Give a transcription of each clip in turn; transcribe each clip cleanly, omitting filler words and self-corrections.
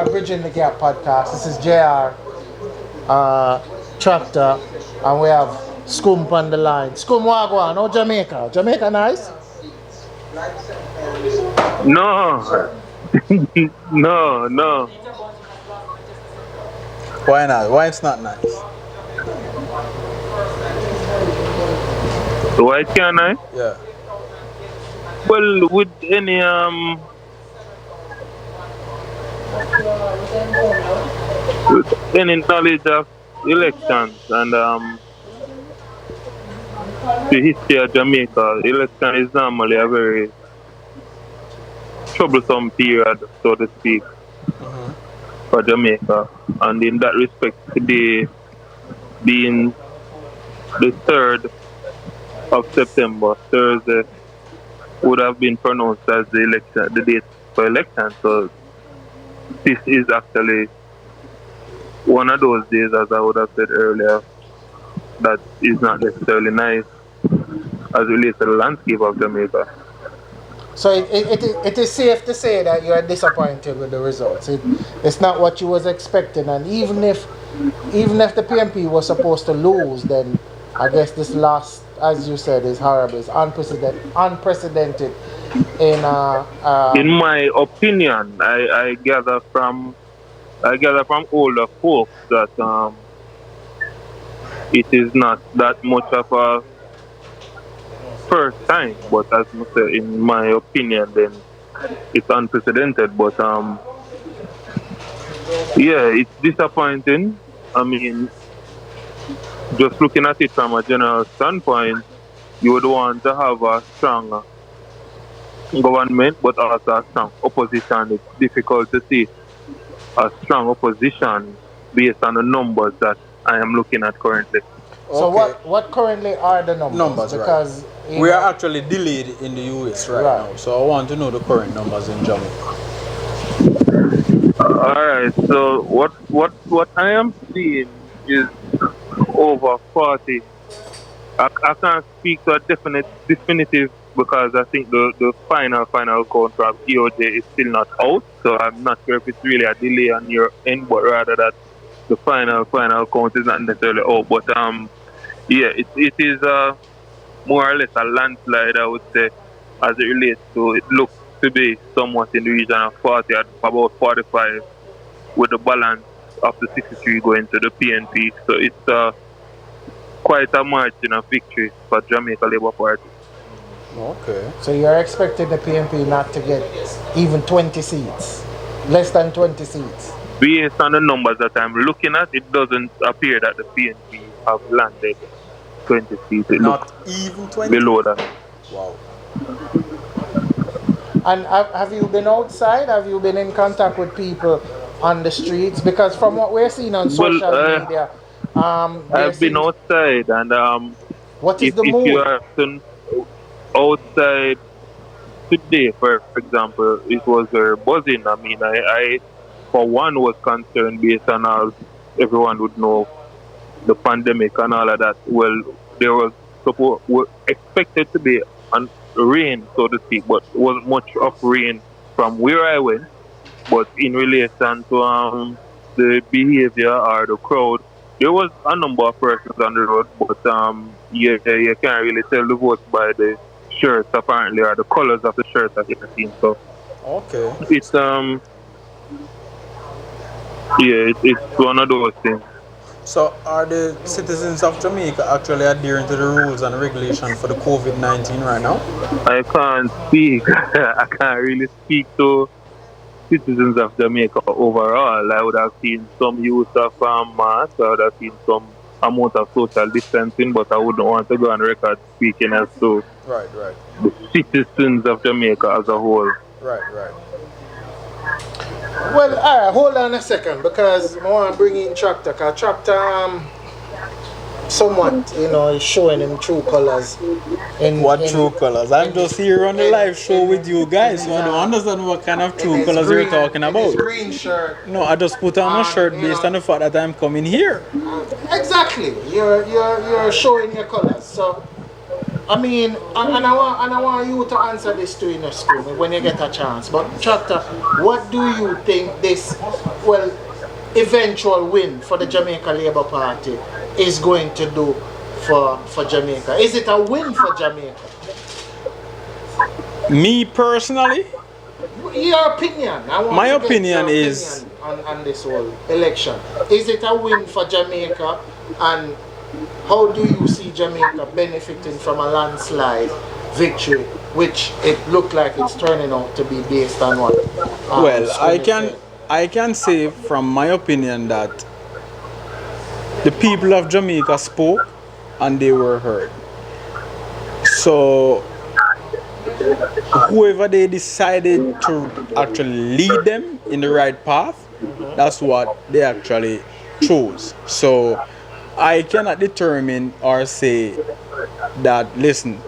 Bridging the Gap podcast. This is JR, Tractor, and we have Scump on the line. Scump Wagwan, no Jamaica. Jamaica nice? No. No. Why not? Why it's not nice? Why can't I? Yeah. Well, with any knowledge of elections and the history of Jamaica, election is normally a very troublesome period, so to speak, for Jamaica. And in that respect, today being the 3rd of September, Thursday, would have been pronounced as the date for election. So this is actually one of those days, as I would have said earlier, that is not necessarily nice as relates to the landscape of Jamaica. So it is safe to say that you are disappointed with the results. It's not what you was expecting, and even if the PNP was supposed to lose, then I guess this loss, as you said, is horrible. It's unprecedented. In my opinion, I gather from older folks that it is not that much of a first time, but as I say, in my opinion, then it's unprecedented. But yeah, it's disappointing. I mean, just looking at it from a general standpoint, you would want to have a strong government, but also a strong opposition. It's difficult to see a strong opposition based on the numbers that I am looking at currently. So what currently are the numbers? Because right. We are actually delayed in the US right now, so I want to know the current numbers in Jamaica. Alright, so what I am seeing is over 40. I can't speak to a definitive because I think the final count from EOJ is still not out, so I'm not sure if it's really a delay on your end, but rather that the final count is not necessarily out. But yeah, it is more or less a landslide, I would say, as it relates to. It looks to be somewhat in the region of 40, at about 45, with the balance of the 63 going to the PNP. So it's quite a margin of victory for Jamaica Labour Party. Okay. So you're expecting the PNP not to get even 20 seats? Less than 20 seats? Based on the numbers that I'm looking at, it doesn't appear that the PNP have landed 20 seats. It not even 20? Below that. Wow. And have you been outside? Have you been in contact with people on the streets? Because from what we're seeing on social media, I've been outside, and what is the mood? If you are outside today, for example, it was very buzzing. I mean, I for one was concerned based on how everyone would know the pandemic and all of that. Well, there was expected to be rain, so to speak, but wasn't much of rain from where I went. But in relation to the behavior or the crowd, there was a number of persons on the road, but you can't really tell the votes by the shirts apparently, or the colors of the shirts that you've seen. So okay, it's it's one of those things. So are the citizens of Jamaica actually adhering to the rules and regulations for the COVID-19 right now? I can't speak. I can't really speak to citizens of Jamaica overall. I would have seen some use of masks. I would have seen some amount of social distancing, but I wouldn't want to go on record speaking as to the citizens of Jamaica as a whole. Right. Well, alright, hold on a second, because I want to bring in Tractor, because Tractor somewhat, is showing him true colors. What true colors? I'm just here on the live show with you guys, so I don't understand what kind of true colors you're talking about. Green shirt. No, I just put on a shirt based on the fact that I'm coming here. Exactly. You're showing your colors. So I mean, and I want you to answer this too in your school when you get a chance. But Tractor, what do you think this well, eventual win for the Jamaica Labour Party is going to do for Jamaica? Is it a win for Jamaica? Me personally, Your opinion. I want my to get opinion your is opinion on this whole election. Is it a win for Jamaica, and how do you see Jamaica benefiting from a landslide victory, which it looked like it's turning out to be based on what? well, Scully said? I can say from my opinion that the people of Jamaica spoke and they were heard. So whoever they decided to actually lead them in the right path, that's what they actually chose. So I cannot determine or say that, listen,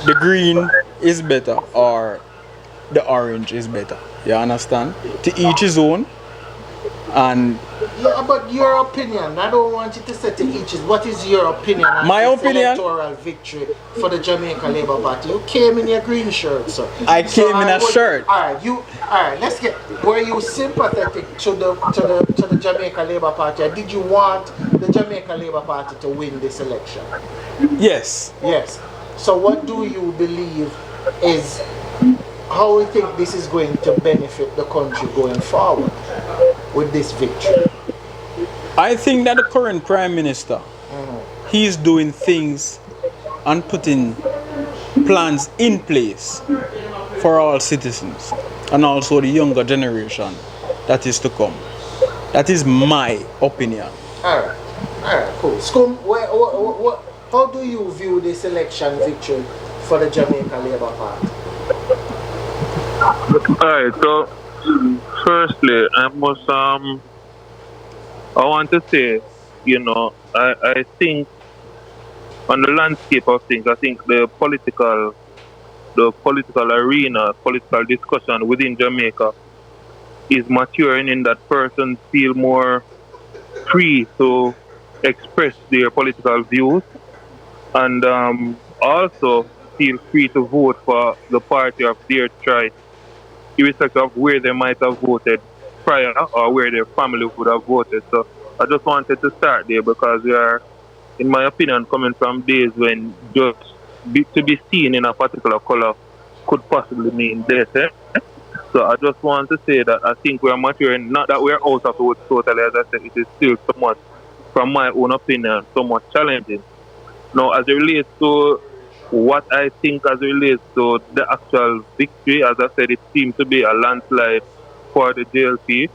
the green is better or the orange is better. You understand? To each his own. And Yeah, but your opinion, I don't want you to say to each is, what is your opinion on My this opinion? electoral victory for the Jamaica Labour Party? You came in your green shirt, sir. I came in a shirt. Alright, let's get, were you sympathetic to the Jamaica Labour Party, or did you want the Jamaica Labour Party to win this election? yes, Yes. So what do you believe is, how you think this is going to benefit the country going forward with this victory? I think that the current Prime Minister, he's doing things and putting plans in place for all citizens and also the younger generation that is to come. That is my opinion. Alright, cool. Scum, how do you view this election victory for the Jamaica Labour Party? Alright, so firstly, I want to say, I think on the landscape of things, I think the political arena, political discussion within Jamaica is maturing in that persons feel more free to express their political views, and also feel free to vote for the party of their choice, irrespective of where they might have voted prior or where their family would have voted. So I just wanted to start there because we are, in my opinion, coming from days when just to be seen in a particular color could possibly mean death. So I just want to say that I think we are maturing, not that we are out of it totally, as I said, it is still somewhat, from my own opinion, somewhat challenging. Now, as it relates to what I think as it relates to the actual victory, as I said, it seems to be a landslide for the JLP.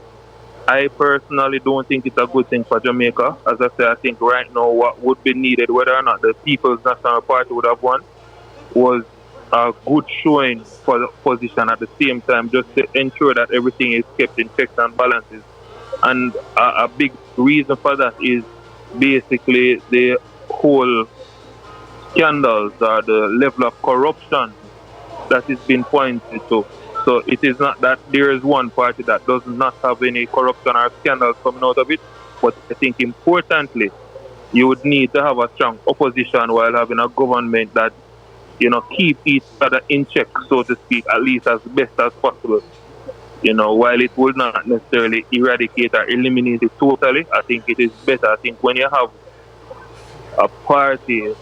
I personally don't think it's a good thing for Jamaica. As I said, I think right now what would be needed, whether or not the People's National Party would have won, was a good showing for the opposition at the same time, just to ensure that everything is kept in checks and balances. And a big reason for that is basically the whole scandals or the level of corruption that is being pointed to. So it is not that there is one party that does not have any corruption or scandals coming out of it, but I think importantly, you would need to have a strong opposition while having a government that, keep each other in check, so to speak, at least as best as possible. While it will not necessarily eradicate or eliminate it totally, I think it is better. I think when you have a party,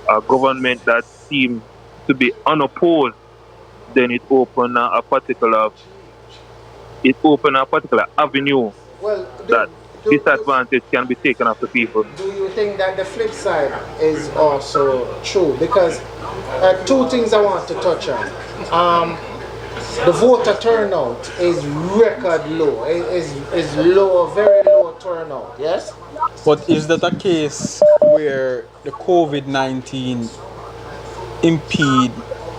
a government that seems to be unopposed, then it open a particular avenue Well, that disadvantage can be taken off the people. do you think that the flip side is also true? Because two things I want to touch on. The voter turnout is record low. It is low, very low turnout. Yes. But is that a case where the COVID-19 impede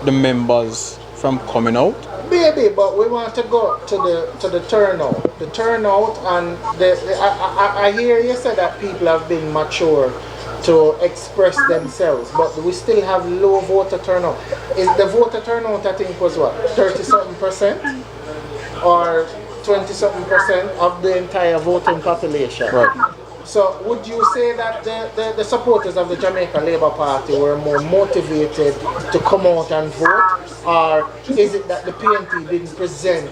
the members from coming out? Maybe, but we want to go to the turnout. The turnout, and I hear you say that people have been mature to express themselves, but we still have low voter turnout. Is the voter turnout, I think, was what, 30-something% or 20-something% of the entire voting population? Right. So would you say that the supporters of the Jamaica Labour Party were more motivated to come out and vote, or is it that the PNP didn't present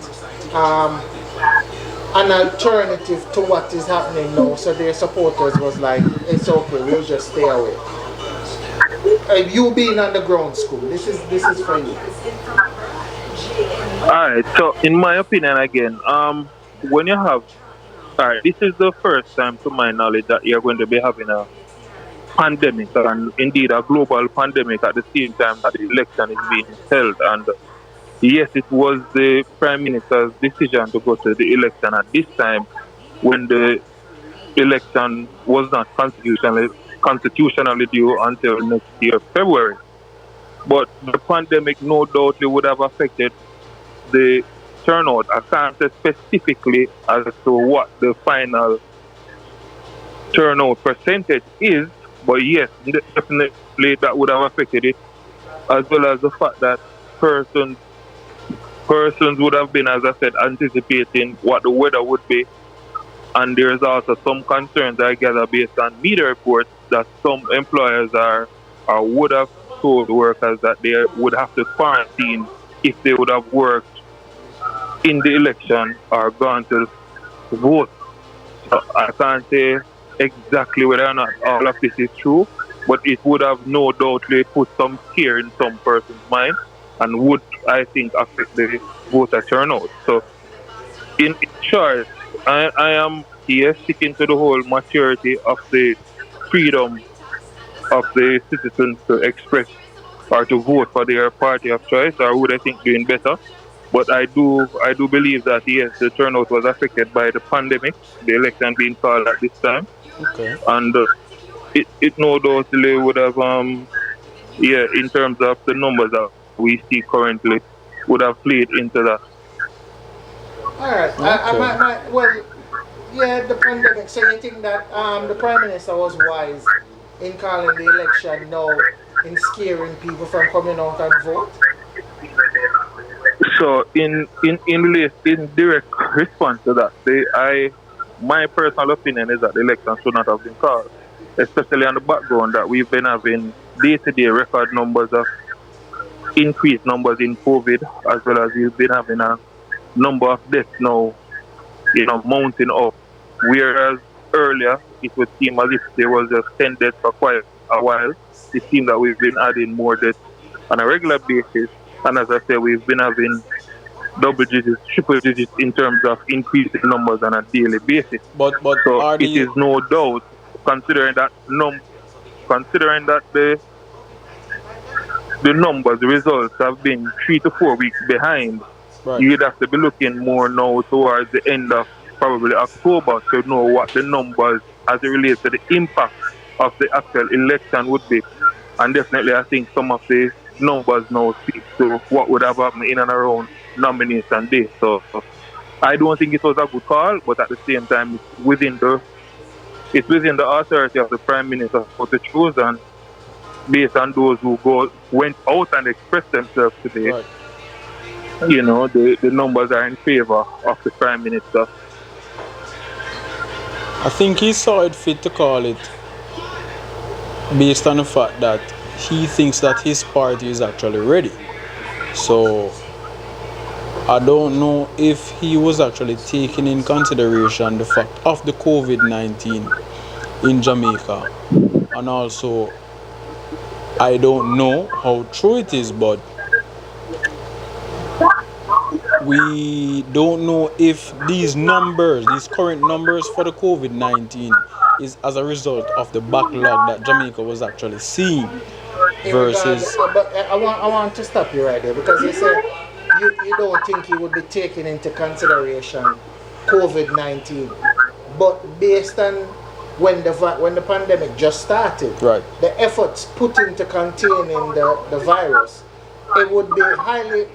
an alternative to what is happening now. So their supporters was like, it's okay, we'll just stay away. You being on the ground school, this is for you. Alright, so in my opinion again, when you have alright, this is the first time to my knowledge that you're going to be having a pandemic and indeed a global pandemic at the same time that the election is being held. And yes, it was the Prime Minister's decision to go to the election at this time when the election was not constitutionally due until next year, February. But the pandemic no doubt would have affected the turnout. I can't say specifically as to what the final turnout percentage is, but yes, definitely that would have affected it, as well as the fact that persons persons would have been, as I said, anticipating what the weather would be. And there's also some concerns I gather based on media reports that some employers are or would have told workers that they would have to quarantine if they would have worked in the election or gone to vote. So I can't say exactly whether or not all of this is true, but it would have no doubt put some fear in some person's mind and would, I think, affect the voter turnout. So, in short, I am here sticking to the whole maturity of the freedom of the citizens to express or to vote for their party of choice, or would I think doing better. But I do believe that yes, the turnout was affected by the pandemic, the election being called at this time, Okay. and it no doubt would have yeah, in terms of the numbers that we see currently would have played into that. All right. Okay. Well, yeah, the pandemic. So you think that the prime minister was wise in calling the election now, in scaring people from coming out and vote? So in direct response to that, my personal opinion is that the election should not have been called, especially on the background that we've been having day-to-day record numbers of increased numbers in COVID, as well as we've been having a number of deaths now, mounting up. Whereas earlier it would seem as if there was just 10 deaths for quite a while. It seems that we've been adding more deaths on a regular basis. And as I said, we've been having double digits, triple digits in terms of increasing numbers on a daily basis. But So are it the is no doubt, considering that the numbers, the results have been 3 to 4 weeks behind, right? you'd have to be looking more now towards the end of probably October to know what the numbers as it relates to the impact of the actual election would be. And definitely I think some of the numbers now speak to what would have happened in and around nomination day. So I don't think it was a good call, but at the same time it's within the authority of the Prime Minister to choose, and based on those who went out and expressed themselves today, Right. the numbers are in favor of the Prime Minister. I think he saw it fit to call it based on the fact that he thinks that his party is actually ready. So I don't know if he was actually taking in consideration the fact of the COVID-19 in Jamaica, and also I don't know how true it is, but we don't know if these current numbers for the COVID-19 is as a result of the backlog that Jamaica was actually seeing In regard, versus but I want to stop you right there because you said you don't think he would be taking into consideration COVID-19, but based on when the pandemic just started, right. the efforts put into containing the virus, it would be highly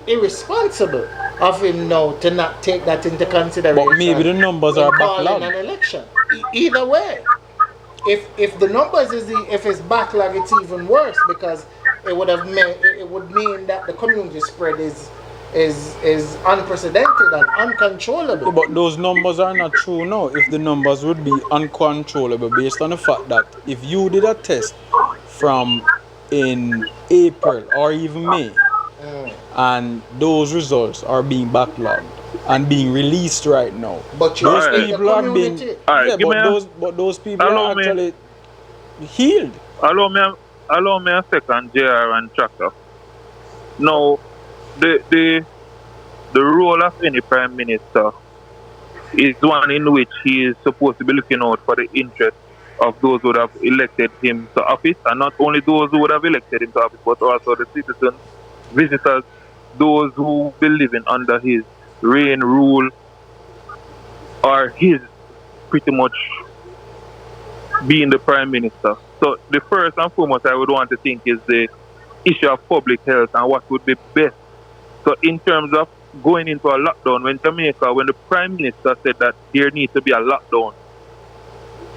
irresponsible of him now to not take that into consideration. But maybe the numbers in are calling backlogged. an election. Either way, if the numbers if it's backlog, it's even worse because it would mean that the community spread is unprecedented and uncontrollable. But those numbers are not true now. If the numbers would be uncontrollable based on the fact that if you did a test from in April or even May, and those results are being backlogged, and being released right now. But you Those expect the people have been, community. Alright, yeah, give me but those people allow are me actually healed. allow me allow me a second, JR and Tractor. Now the role of any prime minister is one in which he is supposed to be looking out for the interest of those who would have elected him to office, and not only those who would have elected him to office, but also the citizens, visitors, those who will be living under his reign, rule, or his pretty much being the prime minister. So the first and foremost I would want to think is the issue of public health and what would be best. So in terms of going into a lockdown, when the prime minister said that there needs to be a lockdown,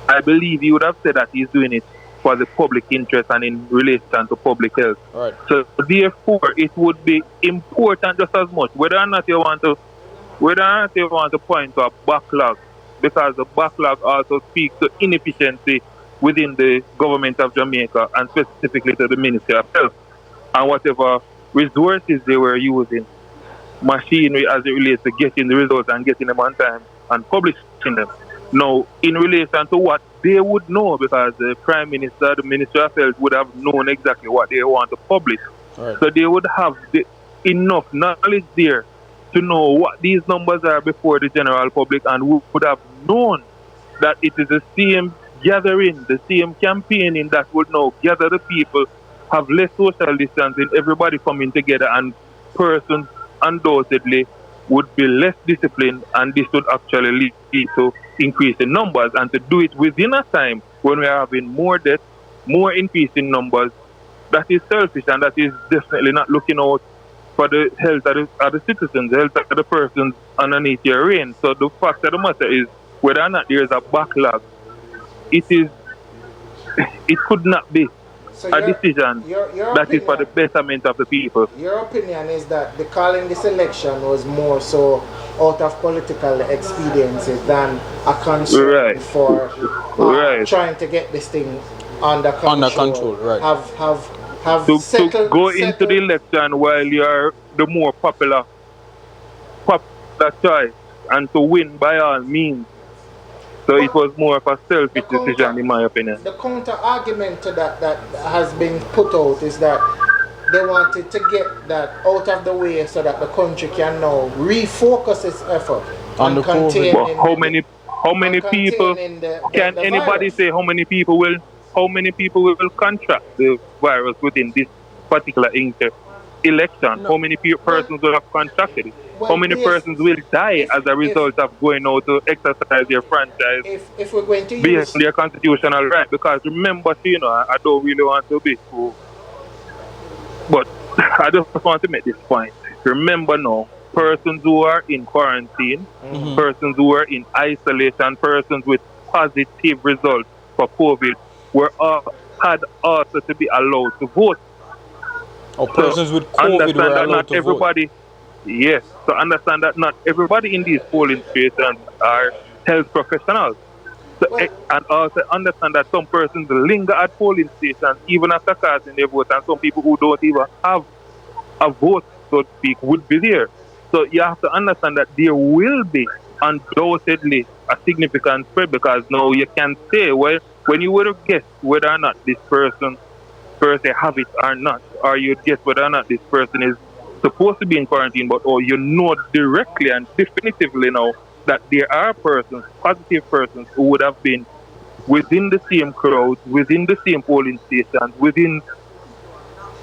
I believe he would have said that he's doing it for the public interest and in relation to public health. Right. So therefore it would be important just as much whether or not you want to point to a backlog, because the backlog also speaks to inefficiency within the government of Jamaica and specifically to the Ministry of Health and whatever resources they were using, machinery as it relates to getting the results and getting them on time and publishing them. Now, in relation to what they would know, because the Prime Minister, the Minister of Health would have known exactly what they want to publish. Right. So they would have enough knowledge there to know what these numbers are before the general public, and would have known that it is the same gathering, the same campaigning that would now gather the people, have less social distancing, everybody coming together, and persons undoubtedly would be less disciplined, and this would actually lead to increase in numbers, and to do it within a time when we are having more deaths, more increase in numbers. That is selfish, and that is definitely not looking out for the health of the citizens, the health of the persons underneath your reign. So the fact of the matter is, whether or not there is a backlog, it could not be So a decision your that is for the betterment of the people. Your opinion is that the calling this election was more so out of political expediency than a concern Right. for Right. trying to get this thing under control. Under control, right. Have To settled, go into the election while you are the more popular choice and to win by all means. So it was more of a selfish decision, in my opinion. The counter argument to that has been put out is that they wanted to get that out of the way so that the country can now refocus its effort On the COVID. But how many people can anybody say how many people will contract the virus within this particular election? No. How many persons will have contracted it? Well, How many persons will die as a result of going out to exercise their franchise if we're going to beyond use their constitutional right? Because remember, I don't really want to be too, but I just want to make this point. Remember now, persons who are in quarantine, persons who are in isolation, persons with positive results for COVID had also to be allowed to vote. Or persons with COVID Understand were that allowed not to vote. everybody. Yes, so understand that not everybody in these polling stations are health professionals. So, Well- and also understand that some persons linger at polling stations even after casting their vote, and some people who don't even have a vote, so to speak, would be there. So you have to understand that there will be undoubtedly a significant spread, because now you can say, well, when you would have guessed whether or not this person per se have it or not, or you guess whether or not this person is supposed to be in quarantine, but you know directly and definitively now that there are persons, positive persons, who would have been within the same crowd, within the same polling stations, within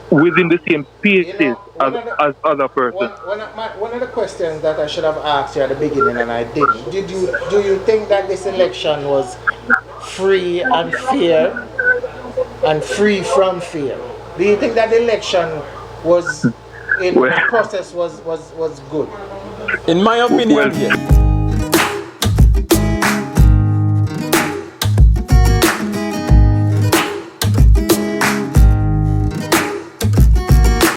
the same spaces as other persons. One of the questions that I should have asked you at the beginning and I didn't. Do you think that this election was free and fair and free from fear? Do you think that the election was in the process was good? In my opinion, Well, yes.